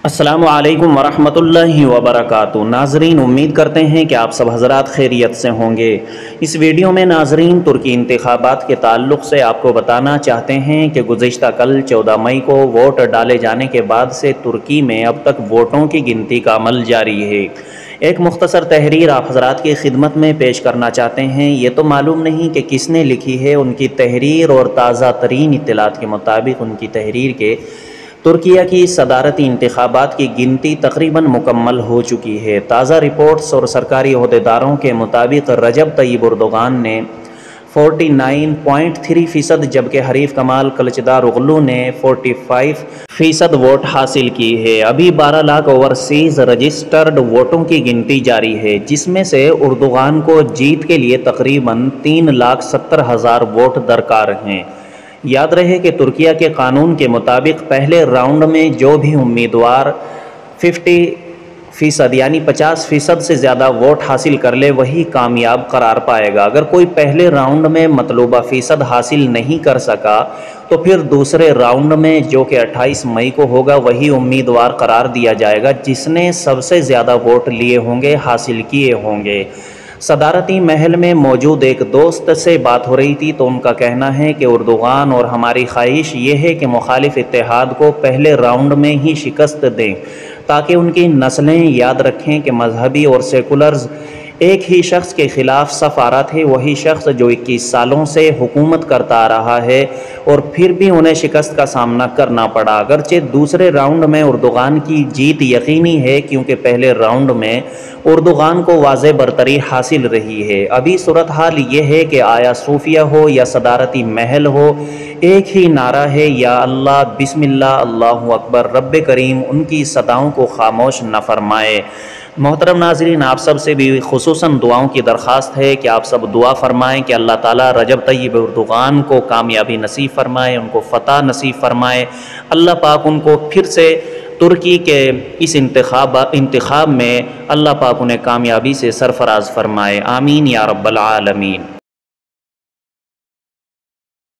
السلام علیکم ورحمۃ اللہ وبرکاتہ۔ ناظرین، امید کرتے ہیں کہ آپ سب حضرات خیریت سے ہوں گے۔ اس ویڈیو میں ناظرین ترکی انتخابات کے تعلق سے آپ کو بتانا چاہتے ہیں کہ گزشتہ کل 14 مئی کو ووٹ ڈالے جانے کے بعد سے ترکی میں اب تک ووٹوں کی گنتی کا عمل جاری ہے۔ ایک مختصر تحریر آپ حضرات کی خدمت میں پیش کرنا چاہتے ہیں۔ یہ تو معلوم نہیں کہ کس نے لکھی ہے، ان کی تحریر اور تازہ ترین اطلاعات کے مطابق ان کی تحریر کے ترکیہ کی صدارتی انتخابات کی گنتی تقریباً مکمل ہو چکی ہے۔ تازہ رپورٹس اور سرکاری عہدیداروں کے مطابق رجب طیب اردوغان نے 49.3% جبکہ حریف کمال کلچداروغلو نے 45% ووٹ حاصل کی ہے۔ ابھی 12 لاکھ اوورسیز رجسٹرڈ ووٹوں کی گنتی جاری ہے، جس میں سے اردوغان کو جیت کے لیے تقریباً 3,70,000 ووٹ درکار ہیں۔ یاد رہے کہ ترکیہ کے قانون کے مطابق پہلے راؤنڈ میں جو بھی امیدوار 50% یعنی 50% سے زیادہ ووٹ حاصل کر لے وہی کامیاب قرار پائے گا۔ اگر کوئی پہلے راؤنڈ میں مطلوبہ فیصد حاصل نہیں کر سکا تو پھر دوسرے راؤنڈ میں جو کہ 28 مئی کو ہوگا وہی امیدوار قرار دیا جائے گا جس نے سب سے زیادہ ووٹ لیے ہوں گے، حاصل کیے ہوں گے۔ صدارتی محل میں موجود ایک دوست سے بات ہو رہی تھی تو ان کا کہنا ہے کہ اردوغان اور ہماری خواہش یہ ہے کہ مخالف اتحاد کو پہلے راؤنڈ میں ہی شکست دیں تاکہ ان کی نسلیں یاد رکھیں کہ مذہبی اور سیکولرز ایک ہی شخص کے خلاف صف آرا تھے، وہی شخص جو 21 سالوں سے حکومت کرتا آ رہا ہے اور پھر بھی انہیں شکست کا سامنا کرنا پڑا۔ اگرچہ دوسرے راؤنڈ میں اردوغان کی جیت یقینی ہے کیونکہ پہلے راؤنڈ میں اردوغان کو واضح برتری حاصل رہی ہے۔ ابھی صورتحال یہ ہے کہ آیا صوفیہ ہو یا صدارتی محل ہو، ایک ہی نعرہ ہے، یا اللہ، بسم اللہ، اللہ اکبر، رب کریم ان کی صداؤں کو خاموش نہ فرمائے۔ محترم ناظرین، آپ سب سے بھی خصوصاً دعاؤں کی درخواست ہے کہ آپ سب دعا فرمائیں کہ اللہ تعالیٰ رجب طیب اردوغان کو کامیابی نصیب فرمائے، ان کو فتح نصیب فرمائے۔ اللہ پاک ان کو پھر سے ترکی کے اس انتخاب میں اللہ پاک انہیں کامیابی سے سرفراز فرمائے۔ آمین یا رب العالمین۔